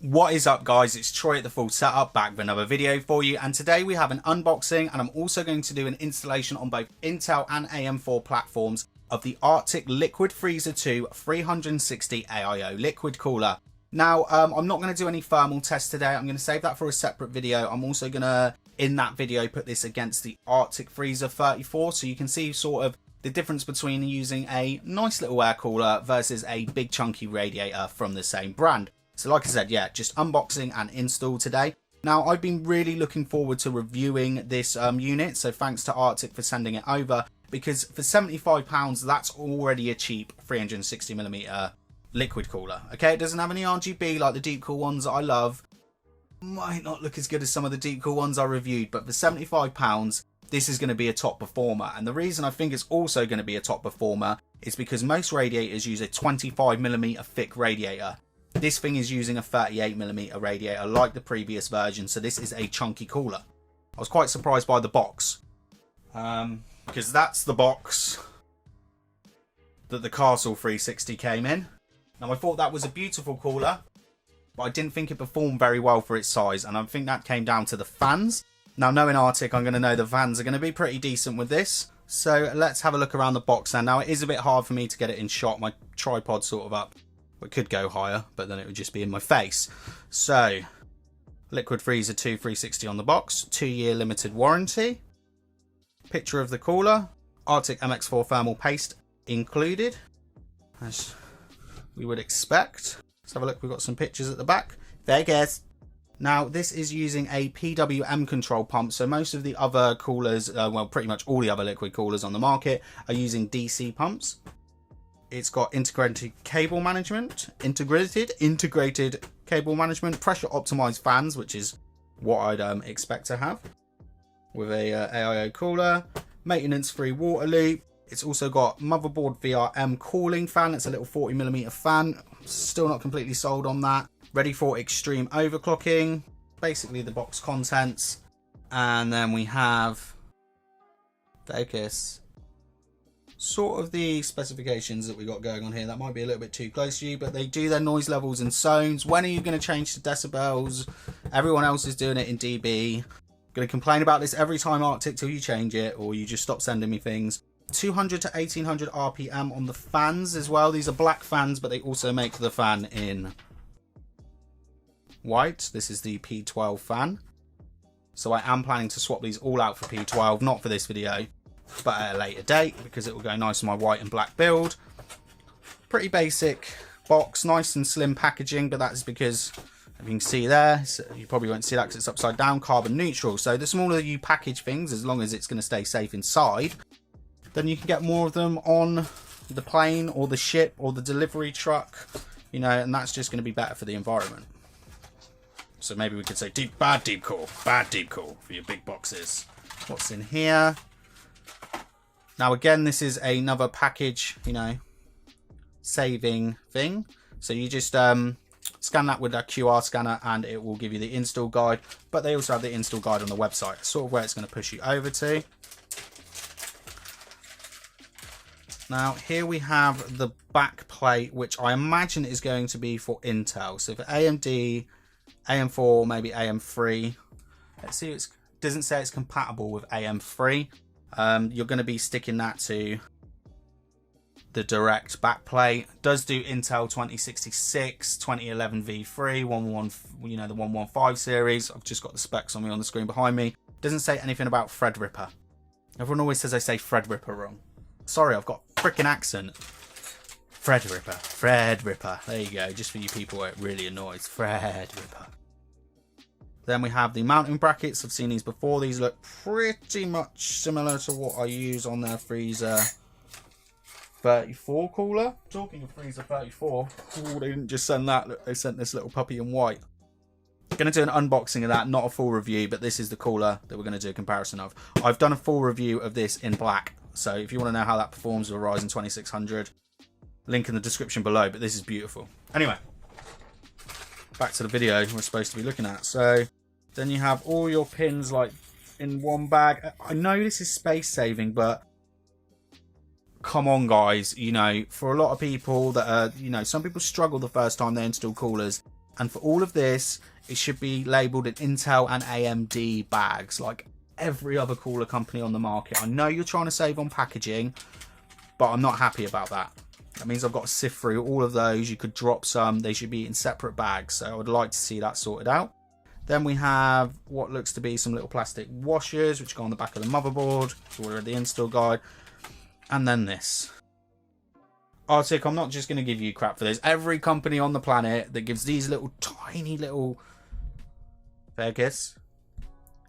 What is up, guys? It's Troy at the Full Setup, back with another video for you, and today we have an unboxing and I'm also going to do an installation on both Intel and AM4 platforms of the Arctic Liquid Freezer 2 360 AIO liquid cooler. Now, I'm not going to do any thermal tests today. I'm going to save that for a separate video. I'm also going to, in that video, put this against the Arctic Freezer 34 so you can see sort of the difference between using a nice little air cooler versus a big chunky radiator from the same brand. So like I said, yeah, just unboxing and install today. Now, I've been really looking forward to reviewing this unit, so thanks to Arctic for sending it over, because for £75, that's already a cheap 360mm liquid cooler. Okay, it doesn't have any RGB like the deep cool ones that I love. Might not look as good as some of the deep cool ones I reviewed, but for £75, this is going to be a top performer. And the reason I think it's also going to be a top performer is because most radiators use a 25mm thick radiator. This thing is using a 38mm radiator like the previous version, so this is a chunky cooler. I was quite surprised by the box, because that's the box that the Castle 360 came in. Now, I thought that was a beautiful cooler, but I didn't think it performed very well for its size, and I think that came down to the fans. Now, knowing Arctic, I'm going to know the fans are going to be pretty decent with this. So let's have a look around the box now. Now, it is a bit hard for me to get it in shot. My tripod's sort of up. It could go higher, but then it would just be in my face. So, Liquid Freezer 2 360 on the box, 2-year limited warranty. Picture of the cooler, Arctic MX4 thermal paste included, as we would expect. Let's have a look, we've got some pictures at the back. There it is. Now, this is using a PWM control pump, so most of the other coolers, well, pretty much all the other liquid coolers on the market are using DC pumps. It's got integrated cable management, integrated cable management, pressure optimized fans, which is what I'd expect to have with a AIO cooler, maintenance free water loop. It's also got motherboard VRM cooling fan. It's a little 40mm fan. Still not completely sold on that. Ready for extreme overclocking. Basically the box contents. And then we have, focus, sort of the specifications that we got going on here. That might be a little bit too close to you, but they do their noise levels in zones. When are you going to change to decibels? Everyone else is doing it in dB. I'm going to complain about this every time, Arctic, till you change it or you just stop sending me things. 200 to 1800 RPM on the fans as well. These are black fans, but they also make the fan in white. This is the P12 fan. So I am planning to swap these all out for P12, not for this video, but at a later date, because it will go nice on my white and black build. Pretty basic box, nice and slim packaging, but that's because, if you can see there, so you probably won't see that because it's upside down, carbon neutral. So the smaller you package things, as long as it's going to stay safe inside, then you can get more of them on the plane or the ship or the delivery truck, you know, and that's just going to be better for the environment. So maybe we could say bad deep cool for your big boxes. What's in here? Now, again, this is another package, you know, saving thing. So you just scan that with a QR scanner and it will give you the install guide. But they also have the install guide on the website, sort of where it's going to push you over to. Now, here we have the back plate, which I imagine is going to be for Intel. So for AMD, AM4, maybe AM3. Let's see, it doesn't say it's compatible with AM3. You're going to be sticking that to the direct backplate. Does do Intel 2066, 2011 V3, you know, the 115 series. I've just got the specs on me on the screen behind me. Doesn't say anything about Threadripper. Everyone always says I say Threadripper wrong. Sorry, I've got a freaking accent. Threadripper. There you go, just for you people where it really annoys. Threadripper. Then we have the mounting brackets. I've seen these before. These look pretty much similar to what I use on their Freezer 34 cooler. Talking of Freezer 34, oh, they didn't just send that. Look, they sent this little puppy in white. Going to do an unboxing of that, not a full review, but this is the cooler that we're going to do a comparison of. I've done a full review of this in black, so if you want to know how that performs with a Ryzen 2600, link in the description below, but this is beautiful. Anyway, back to the video we're supposed to be looking at. So then you have all your pins like in one bag. I know this is space saving, but come on, guys, you know, for a lot of people that are, you know, some people struggle the first time they install coolers. And for all of this, it should be labelled in Intel and AMD bags, like every other cooler company on the market. I know you're trying to save on packaging, but I'm not happy about that. That means I've got to sift through all of those. You could drop some. They should be in separate bags. So I would like to see that sorted out. Then we have what looks to be some little plastic washers, which go on the back of the motherboard. It's already the install guide. And then this. Arctic, I'm not just going to give you crap for this. Every company on the planet that gives these little tiny little... Fair kiss.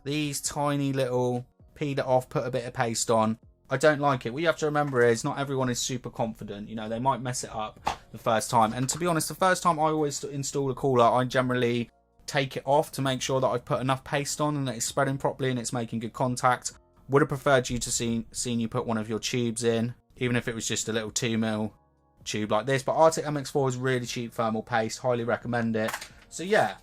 These tiny little peel it off, put a bit of paste on. I don't like it. What you have to remember is not everyone is super confident. You know, they might mess it up the first time. And to be honest, the first time I always install a cooler, I generally take it off to make sure that I've put enough paste on and that it's spreading properly and it's making good contact. Would have preferred you to seen you put one of your tubes in, even if it was just a little 2mm tube like this. But Arctic MX4 is really cheap thermal paste. Highly recommend it. So yeah.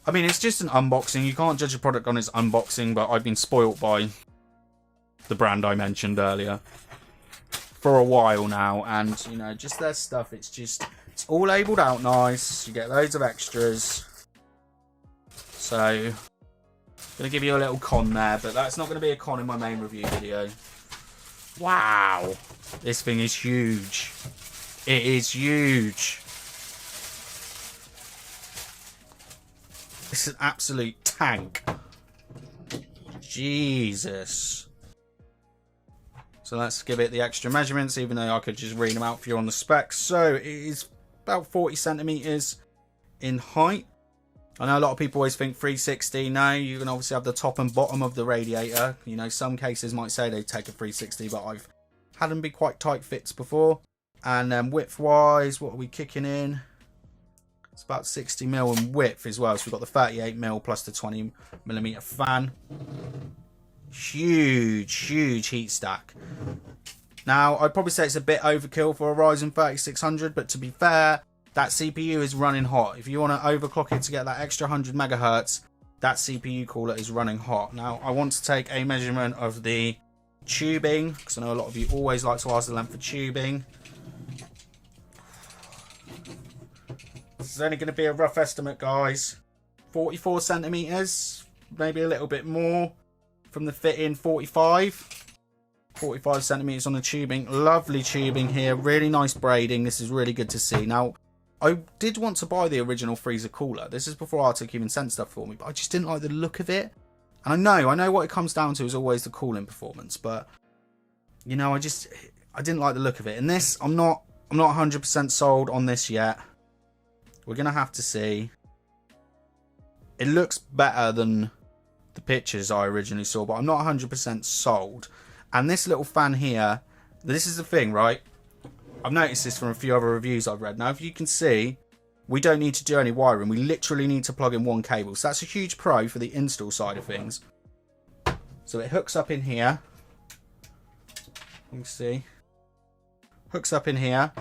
I mean, it's just an unboxing. You can't judge a product on its unboxing, but I've been spoilt by the brand I mentioned earlier for a while now. And, you know, just their stuff, it's all labelled out nice. You get loads of extras. So, I'm going to give you a little con there, but that's not going to be a con in my main review video. Wow. This thing is huge. It is huge. It's an absolute tank. Jesus. So let's give it the extra measurements, even though I could just read them out for you on the specs. So it is about 40 centimeters in height. I know a lot of people always think 360. No, you can obviously have the top and bottom of the radiator. You know, some cases might say they take a 360, but I've had them be quite tight fits before. And then width wise, what are we kicking in? It's about 60mm in width as well. So we've got the 38mm plus the 20mm fan. Huge, huge heat stack. Now, I'd probably say it's a bit overkill for a Ryzen 3600, but to be fair, that CPU is running hot. If you want to overclock it to get that extra 100 megahertz, that CPU cooler is running hot. Now, I want to take a measurement of the tubing, because I know a lot of you always like to ask the length of tubing. This is only going to be a rough estimate, guys. 44 centimeters, maybe a little bit more. From the fit-in, 45 centimeters on the tubing. Lovely tubing here, really nice braiding. This is really good to see. Now, I did want to buy the original freezer cooler. This is before Arctic even sent stuff for me, but I just didn't like the look of it. And I know what it comes down to is always the cooling performance, but you know, I didn't like the look of it. And this, I'm not 100% sold on this yet. We're gonna have to see. It looks better than the pictures I originally saw, but I'm not 100% sold. And this little fan here, this is the thing, right? I've noticed this from a few other reviews I've read. Now, if you can see, we don't need to do any wiring. We literally need to plug in one cable. So that's a huge pro for the install side of things. So it hooks up in here. You can see. Hooks up in here.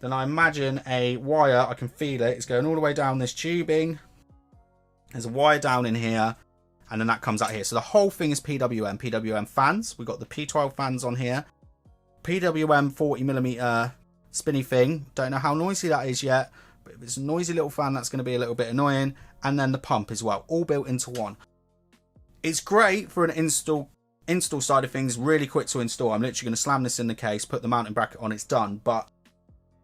Then I imagine a wire, I can feel it. It's going all the way down this tubing. There's a wire down in here. And then that comes out here. So the whole thing is PWM fans. We've got the P12 fans on here. PWM 40mm spinny thing. Don't know how noisy that is yet. But if it's a noisy little fan, that's going to be a little bit annoying. And then the pump as well. All built into one. It's great for an install side of things. Really quick to install. I'm literally going to slam this in the case. Put the mounting bracket on. It's done. But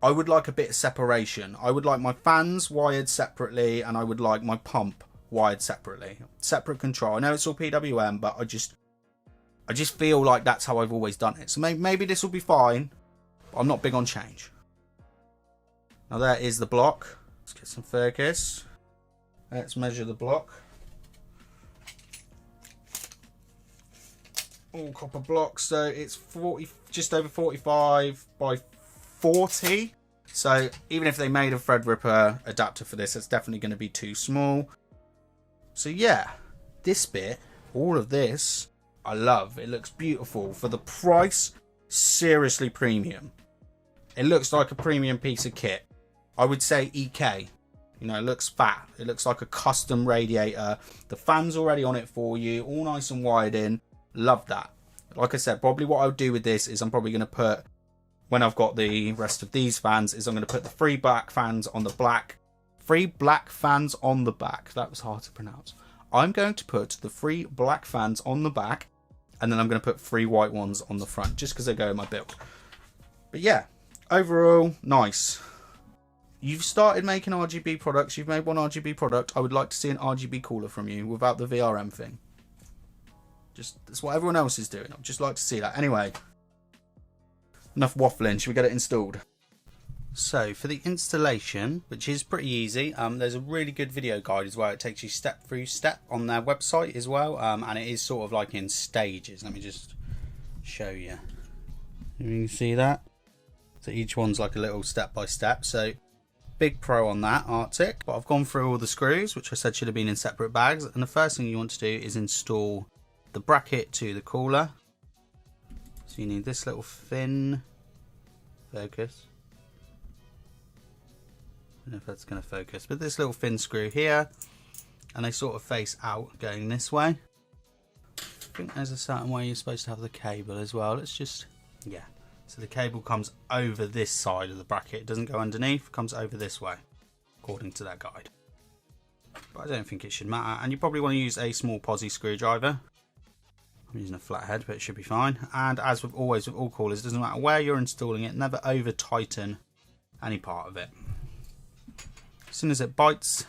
I would like a bit of separation. I would like my fans wired separately. And I would like my pump wired separately. Separate control. I know it's all PWM, but I just feel like that's how I've always done it. So maybe this will be fine, but I'm not big on change. Now there is the block. Let's get some focus. Let's measure the block. All copper blocks, so it's just over 45 by 40. So even if they made a Threadripper adapter for this, it's definitely going to be too small. So yeah, this bit, all of this, I love. It looks beautiful. For the price, seriously premium. It looks like a premium piece of kit. I would say EK. You know, it looks fat. It looks like a custom radiator. The fan's already on it for you. All nice and wired in. Love that. Like I said, probably what I would do with this is I'm probably going to put when I've got the rest of these fans is I'm going to put the 3 black fans on the back. 3 black fans on the back. That was hard to pronounce. I'm going to put the 3 black fans on the back, and then I'm going to put 3 white ones on the front, just because they go in my build. But yeah, overall, nice. You've started making RGB products. You've made one RGB product. I would like to see an RGB cooler from you without the VRM thing. Just, that's what everyone else is doing. I'd just like to see that. Anyway, enough waffling. Should we get it installed? So for the installation, which is pretty easy, there's a really good video guide as well. It takes you step through step on their website as well, and it is sort of like in stages. Let me just show you. You can see that. So each one's like a little step by step. So big pro on that, Arctic. But I've gone through all the screws, which I said should have been in separate bags. And the first thing you want to do is install the bracket to the cooler. So you need this little thin focus. I don't know if that's going to focus, but this little thin screw here, and they sort of face out going this way. I think there's a certain way you're supposed to have the cable as well. Let's just, yeah. So the cable comes over this side of the bracket. It doesn't go underneath, it comes over this way, according to that guide. But I don't think it should matter. And you probably want to use a small posi screwdriver. I'm using a flathead, but it should be fine. And as with always with all coolers, it doesn't matter where you're installing it, never over tighten any part of it. As soon as it bites,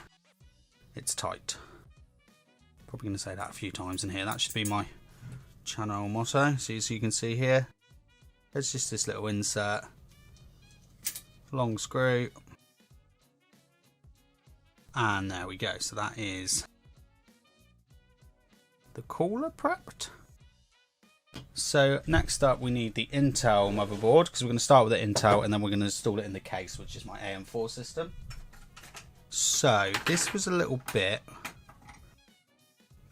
it's tight. Probably going to say that a few times in here. That should be my channel motto. So you can see here, there's just this little insert, long screw, and there we go. So that is the cooler prepped. So next up we need the Intel motherboard, because we're going to start with the Intel and then we're going to install it in the case, which is my AM4 system. So this was a little bit,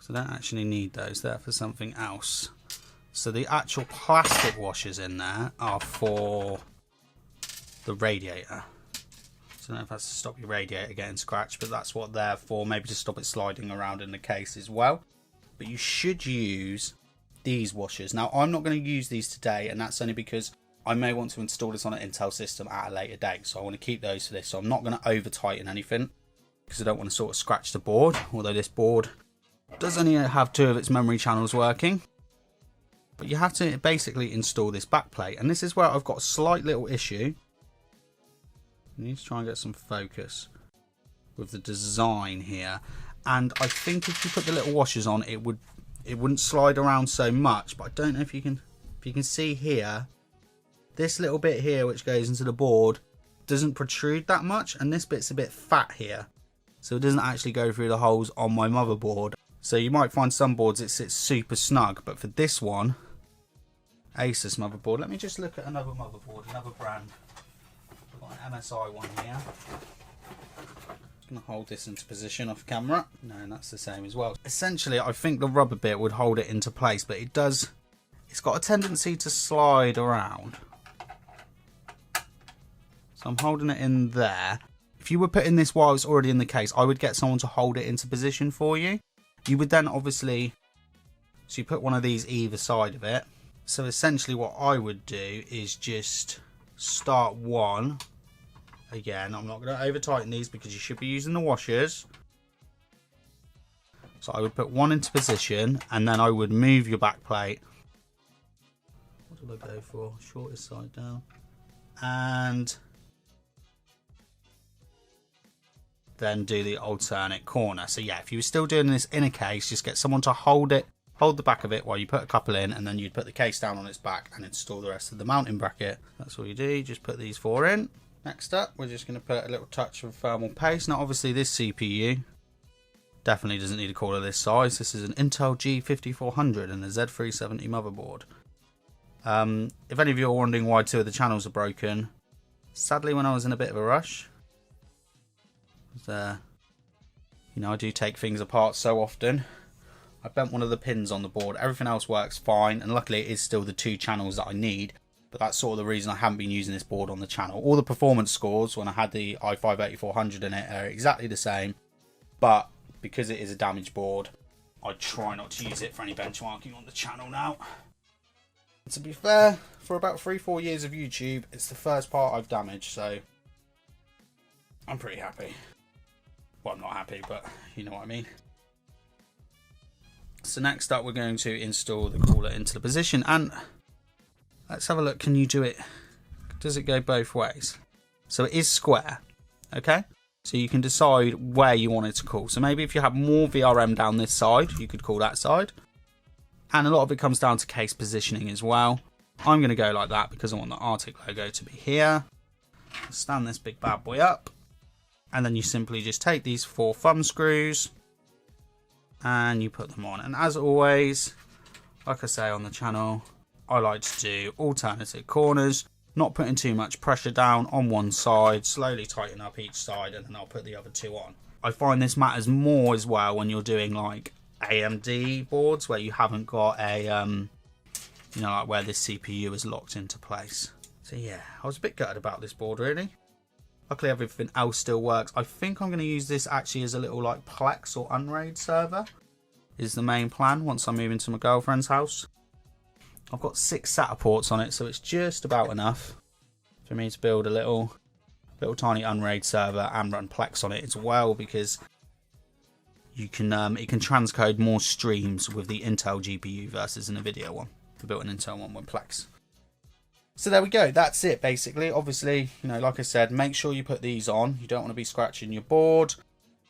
so I don't actually need those, they're for something else. So the actual plastic washers in there are for the radiator. So I don't know if that's to stop your radiator getting scratched, but that's what they're for, maybe to stop it sliding around in the case as well. But you should use these washers. Now I'm not going to use these today, and that's only because I may want to install this on an Intel system at a later date, so I want to keep those for this. So I'm not going to over tighten anything, because I don't want to sort of scratch the board, although this board does only have 2 of its memory channels working. But you have to basically install this backplate, and this is where I've got a slight little issue. I need to try and get some focus with the design here, and I think if you put the little washers on, it wouldn't slide around so much. But I don't know if you can see here, this little bit here which goes into the board doesn't protrude that much, and this bit's a bit fat here, so it doesn't actually go through the holes on my motherboard. So you might find some boards it sits super snug, but for this one, Asus motherboard, let me just look at another motherboard, another brand. I've got an MSI one here. I'm going to hold this into position off camera. No, that's the same as well. Essentially, I think the rubber bit would hold it into place, but it's got a tendency to slide around. So I'm holding it in there. If you were putting this while it's already in the case, I would get someone to hold it into position for you. You would then obviously, so you put one of these either side of it. So essentially what I would do is just start one. Again, I'm not going to over tighten these because you should be using the washers. So I would put one into position, and then I would move your back plate. What did I go for? Shortest side down. And then do the alternate corner. So yeah, if you were still doing this in a case, just get someone to hold the back of it while you put a couple in, and then you'd put the case down on its back and install the rest of the mounting bracket. That's all you do, just put these 4 in. Next up, we're just going to put a little touch of thermal paste. Now obviously this CPU definitely doesn't need a cooler this size. This is an Intel G5400 and a Z370 motherboard. If any of you are wondering why 2 of the channels are broken, sadly when I was in a bit of a rush, you know, I do take things apart so often. I bent one of the pins on the board. Everything else works fine, and luckily it is still the 2 channels that I need. But that's sort of the reason I haven't been using this board on the channel. All the performance scores when I had the i5-8400 in it are exactly the same, but because it is a damaged board, I try not to use it for any benchmarking on the channel now. To be fair, for about 3-4 years of YouTube, it's the first part I've damaged, so I'm pretty happy. Well, I'm not happy, but you know what I mean. So next up, we're going to install the cooler into the position, and let's have a look. Can you do it? Does it go both ways? So it is square, okay? So you can decide where you want it to cool. So maybe if you have more VRM down this side, you could cool that side. And a lot of it comes down to case positioning as well. I'm going to go like that because I want the Arctic logo to be here. Stand this big bad boy up. And then you simply just take these 4 thumb screws and you put them on. And as always, like I say on the channel, I like to do alternative corners, not putting too much pressure down on one side, slowly tighten up each side, and then I'll put the other 2 on. I find this matters more as well when you're doing like AMD boards where you haven't got a, you know, like where this CPU is locked into place. So yeah, I was a bit gutted about this board really. Luckily everything else still works. I think I'm going to use this actually as a little like Plex or Unraid server is the main plan once I move into my girlfriend's house. I've got 6 SATA ports on it, so it's just about enough for me to build a little tiny Unraid server and run Plex on it as well, because you can it can transcode more streams with the Intel GPU versus an NVIDIA one. I built an Intel one with Plex. So there we go, that's it basically. Obviously, you know, like I said, make sure you put these on. You don't want to be scratching your board.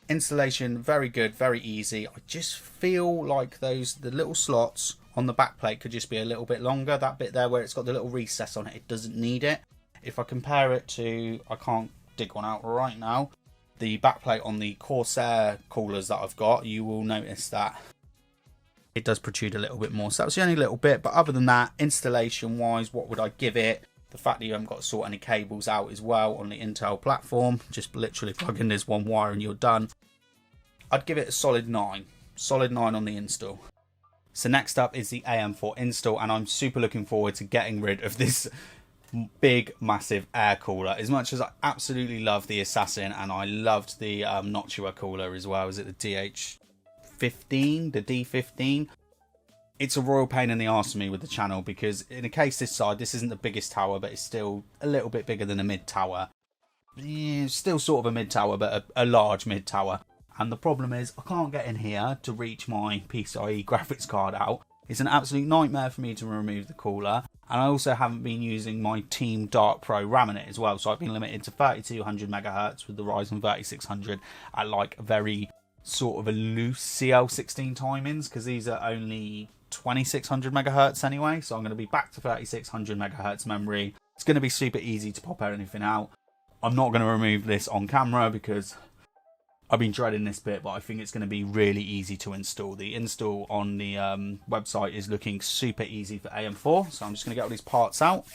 Installation, very good, very easy. I just feel like the little slots on the back plate could just be a little bit longer. That bit there where it's got the little recess on it, it doesn't need it. If I compare it to, I can't dig one out right now, the backplate on the Corsair coolers that I've got, you will notice that it does protrude a little bit more. So that's the only little bit, but other than that, installation wise, what would I give it? The fact that you haven't got to sort any cables out as well on the Intel platform, just literally plug in this one wire and you're done. I'd give it a solid 9. Solid 9 on the install. So next up is the AM4 install, and I'm super looking forward to getting rid of this big massive air cooler. As much as I absolutely love the Assassin and I loved the Noctua cooler as well, is it the DH15, the D15? It's a royal pain in the arse for me with the channel, because in a case this side, this isn't the biggest tower, but it's still a little bit bigger than a mid tower. Yeah, still sort of a mid tower, but a large mid tower. And the problem is I can't get in here to reach my PCIe graphics card out. It's an absolute nightmare for me to remove the cooler. And I also haven't been using my Team Dark Pro RAM in it as well. So I've been limited to 3200 megahertz with the Ryzen 3600 at like very sort of a loose CL16 timings, because these are only 2600 megahertz anyway. So I'm going to be back to 3600 megahertz memory. It's going to be super easy to pop anything out. I'm not going to remove this on camera because I've been dreading this bit, but I think it's going to be really easy to install. The install on the website is looking super easy for AM4. So I'm just going to get all these parts out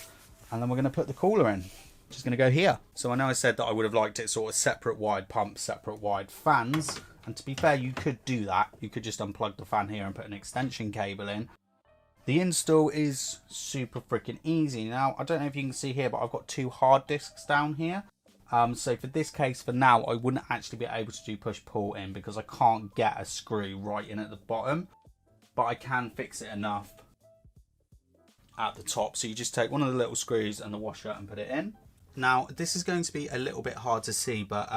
and then we're going to put the cooler in. Just going to go here. So I know I said that I would have liked it sort of separate wide pumps, separate wide fans. And to be fair, you could do that. You could just unplug the fan here and put an extension cable in. The install is super freaking easy. Now, I don't know if you can see here, but I've got 2 hard disks down here. So for this case, for now, I wouldn't actually be able to do push-pull in because I can't get a screw right in at the bottom. But I can fix it enough at the top. So you just take one of the little screws and the washer and put it in. Now, this is going to be a little bit hard to see, but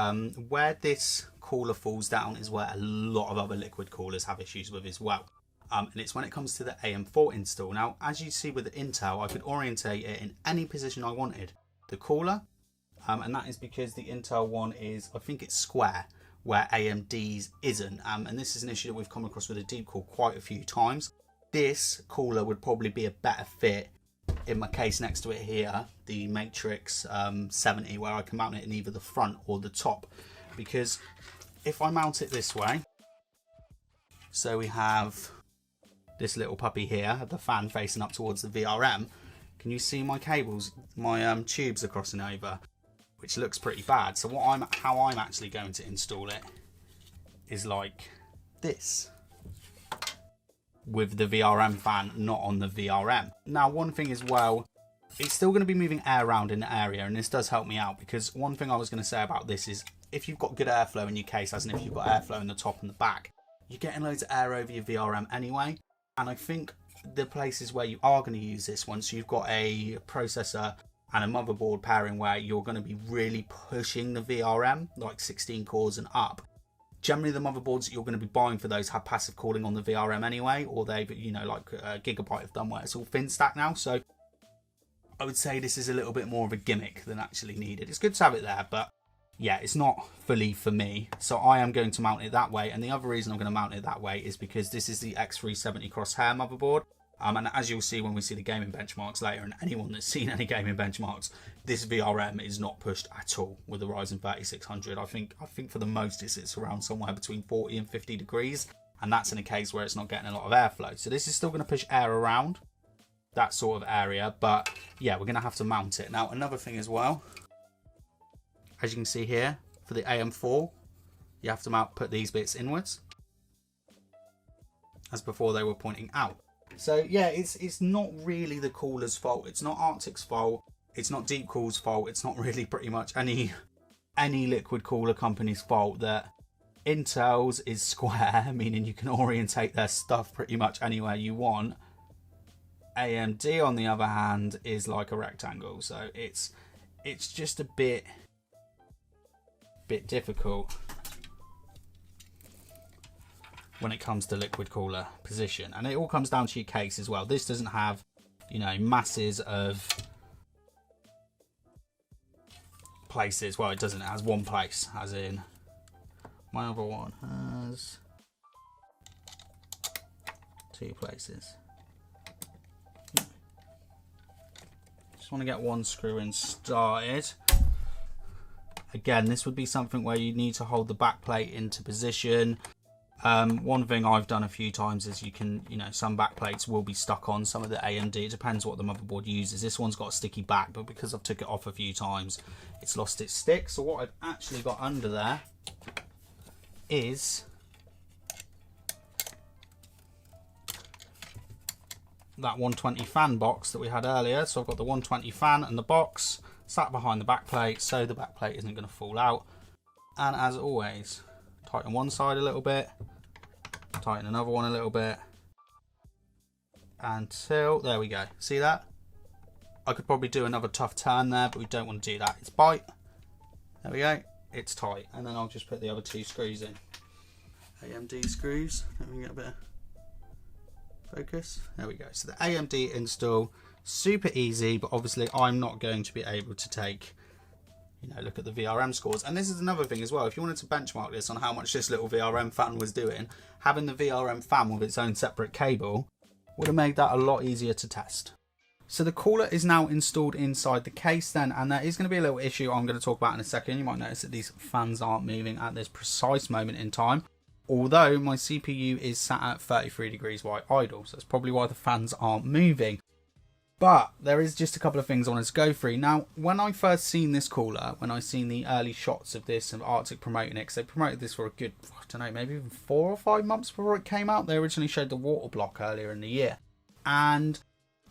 where this cooler falls down is where a lot of other liquid coolers have issues with as well. And it's when it comes to the AM4 install. Now, as you see with the Intel, I could orientate it in any position I wanted. The cooler, and that is because the Intel one is, I think it's square, where AMD's isn't. And this is an issue that we've come across with a deep cool quite a few times. This cooler would probably be a better fit in my case next to it here, the Matrix 70, where I can mount it in either the front or the top. Because if I mount it this way, so we have this little puppy here, the fan facing up towards the VRM, can you see my cables, my tubes are crossing over, which looks pretty bad. So how I'm actually going to install it is like this, with the VRM fan not on the VRM. Now, one thing as well, it's still going to be moving air around in the area, and this does help me out, because one thing I was going to say about this is if you've got good airflow in your case, as in if you've got airflow in the top and the back, you're getting loads of air over your VRM anyway. And I think the places where you are going to use this, once you've got a processor and a motherboard pairing where you're going to be really pushing the VRM, like 16 cores and up, generally the motherboards that you're going to be buying for those have passive cooling on the VRM anyway, or they've, you know, like Gigabyte have done where it's all fin stack now. So I would say this is a little bit more of a gimmick than actually needed. It's good to have it there, but yeah, it's not fully for me. So I am going to mount it that way. And the other reason I'm going to mount it that way is because this is the X370 Crosshair motherboard. And as you'll see when we see the gaming benchmarks later, and anyone that's seen any gaming benchmarks, this VRM is not pushed at all with the Ryzen 3600. I think for the most it sits around somewhere between 40 and 50 degrees, and that's in a case where it's not getting a lot of airflow. So this is still going to push air around that sort of area, but yeah, we're going to have to mount it. Now, another thing as well, as you can see here, for the AM4, you have to put these bits inwards, as before they were pointing out. So yeah, it's not really the cooler's fault. It's not Arctic's fault. It's not Deepcool's fault. It's not really pretty much any liquid cooler company's fault that Intel's is square, meaning you can orientate their stuff pretty much anywhere you want. AMD, on the other hand, is like a rectangle. So it's just a bit difficult when it comes to liquid cooler position, and it all comes down to your case as well. This doesn't have, you know, masses of places. Well, it doesn't. It has one place, as in my other one has 2 places. Just want to get one screw in started. Again, this would be something where you need to hold the back plate into position. One thing I've done a few times is you can, you know, some back plates will be stuck on some of the AMD. It depends what the motherboard uses. This one's got a sticky back, but because I've took it off a few times, it's lost its stick. So what I've actually got under there is that 120 fan box that we had earlier. So I've got the 120 fan and the box sat behind the back plate, so the back plate isn't going to fall out. And as always, tighten one side a little bit, tighten another one a little bit, until, there we go. See that? I could probably do another tough turn there, but we don't want to do that. It's tight. There we go. It's tight. And then I'll just put the other 2 screws in. AMD screws. Let me get a bit of focus. There we go. So the AMD install, super easy, but obviously I'm not going to be able to take, you know, look at the VRM scores. And this is another thing as well. If you wanted to benchmark this on how much this little VRM fan was doing, having the VRM fan with its own separate cable would have made that a lot easier to test. So the cooler is now installed inside the case then, and there is going to be a little issue I'm going to talk about in a second. You might notice that these fans aren't moving at this precise moment in time, although my CPU is sat at 33 degrees white idle, so that's probably why the fans aren't moving. But there is just a couple of things I wanted to go through. Now, when I first seen this cooler, when I seen the early shots of this and Arctic promoting it, because they promoted this for a good, I don't know, maybe even 4 or 5 months before it came out. They originally showed the water block earlier in the year. And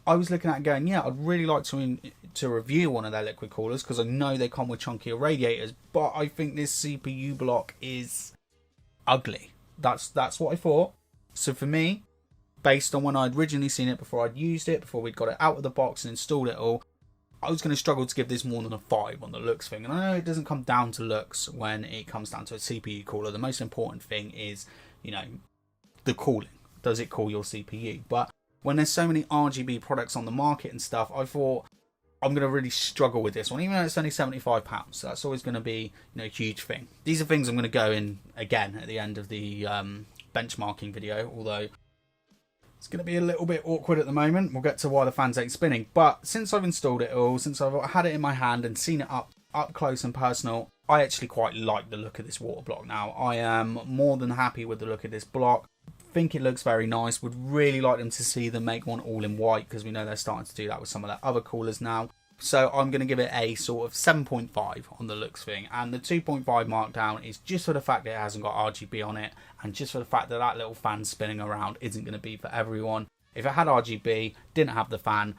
I was looking at it going, yeah, I'd really like to review one of their liquid coolers, because I know they come with chunkier radiators, but I think this CPU block is ugly. That's what I thought. So for me, based on when I'd originally seen it, before I'd used it, before we'd got it out of the box and installed it all, I was going to struggle to give this more than a 5 on the looks thing. And I know it doesn't come down to looks when it comes down to a CPU cooler. The most important thing is, you know, the cooling. Does it cool your CPU? But when there's so many RGB products on the market and stuff, I thought I'm going to really struggle with this one, even though it's only £75. So that's always going to be, you know, a huge thing. These are things I'm going to go in again at the end of the benchmarking video, although it's going to be a little bit awkward at the moment. We'll get to why the fans ain't spinning. But since I've installed it all, since I've had it in my hand and seen it up close and personal, I actually quite like the look of this water block now. I am more than happy with the look of this block. Think it looks very nice. Would really like them to see them make one all in white, because we know they're starting to do that with some of their other coolers now. So I'm going to give it a sort of 7.5 on the looks thing, and the 2.5 markdown is just for the fact that it hasn't got RGB on it, and just for the fact that that little fan spinning around isn't going to be for everyone. If it had RGB, didn't have the fan,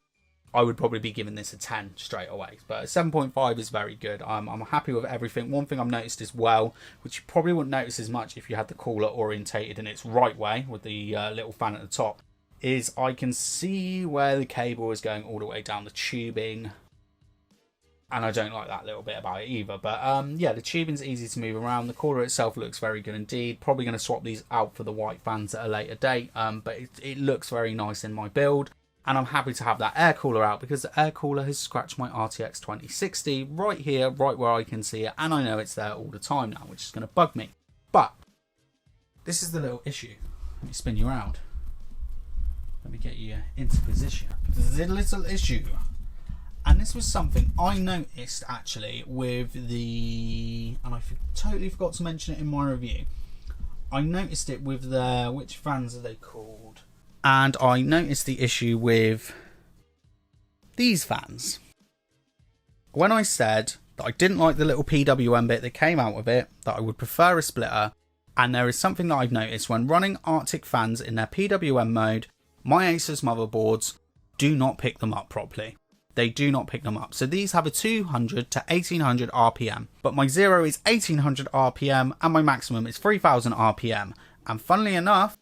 I would probably be giving this a 10 straight away. But a 7.5 is very good. I'm happy with everything. One thing I've noticed as well, which you probably wouldn't notice as much if you had the cooler orientated in its right way with the little fan at the top, is I can see where the cable is going all the way down the tubing. And I don't like that little bit about it either. But yeah, the tubing's easy to move around. The cooler itself looks very good indeed. Probably going to swap these out for the white fans at a later date. But it looks very nice in my build. And I'm happy to have that air cooler out because the air cooler has scratched my RTX 2060 right here, right where I can see it. And I know it's there all the time now, which is going to bug me. But this is the little issue. Let me spin you around. Let me get you into position. This is a little issue. And this was something I noticed actually with the, and I totally forgot to mention it in my review. I noticed it with the, which fans are they called? And I noticed the issue with these fans. When I said that I didn't like the little PWM bit that came out of it, that I would prefer a splitter, and there is something that I've noticed when running Arctic fans in their PWM mode, my Asus motherboards do not pick them up properly. They do not pick them up. So these have a 200 to 1800 RPM, but my zero is 1800 RPM and my maximum is 3000 RPM. And funnily enough,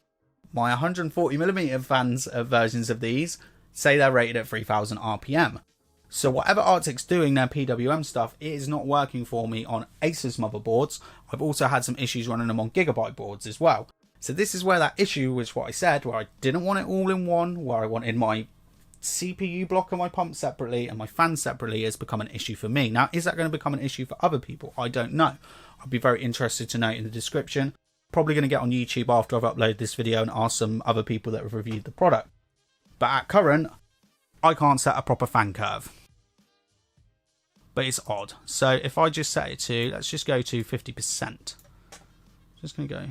my 140mm fans versions of these say they're rated at 3000 RPM. So whatever Arctic's doing their PWM stuff, it is not working for me on Asus motherboards. I've also had some issues running them on Gigabyte boards as well. So this is where that issue was what I said, where I didn't want it all in one, where I wanted my CPU block and my pump separately and my fan separately, has become an issue for me. Now, is that going to become an issue for other people? I don't know. I'd be very interested to know in the description. Probably going to get on YouTube after I've uploaded this video and ask some other people that have reviewed the product. But at current, I can't set a proper fan curve. But it's odd. So if I just set it to, let's just go to 50%. Just going to go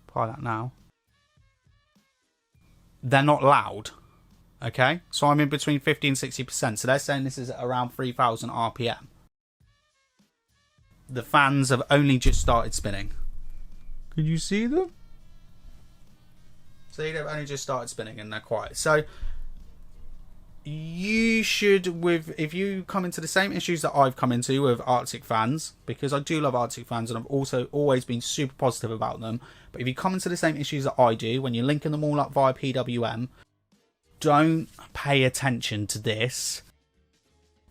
apply that now. They're not loud. Okay, so I'm in between 50 and 60%. So they're saying this is at around 3000 RPM. The fans have only just started spinning. Can you see them? See, they've only just started spinning and they're quiet. So you should, if you come into the same issues that I've come into with Arctic fans, because I do love Arctic fans and I've also always been super positive about them, but if you come into the same issues that I do, when you're linking them all up via PWM, don't pay attention to this.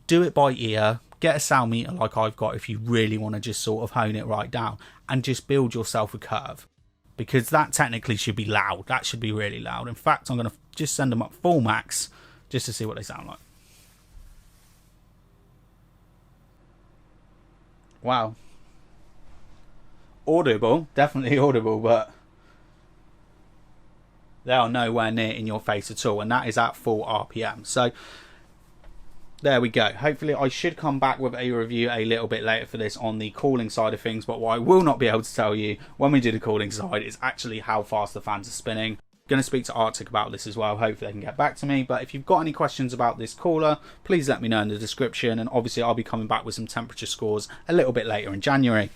Do it by ear. Get a sound meter like I've got if you really want to just sort of hone it right down and just build yourself a curve, because that technically should be loud. That should be really loud. In fact, I'm going to just send them up full max just to see what they sound like. Wow. Audible, definitely audible, but they are nowhere near in your face at all, and that is at full RPM. So there we go. Hopefully I should come back with a review a little bit later for this on the cooling side of things, but what I will not be able to tell you when we do the cooling side is actually how fast the fans are spinning. Going to speak to Arctic about this as well. Hopefully they can get back to me. But if you've got any questions about this cooler, please let me know in the description, and obviously I'll be coming back with some temperature scores a little bit later in January.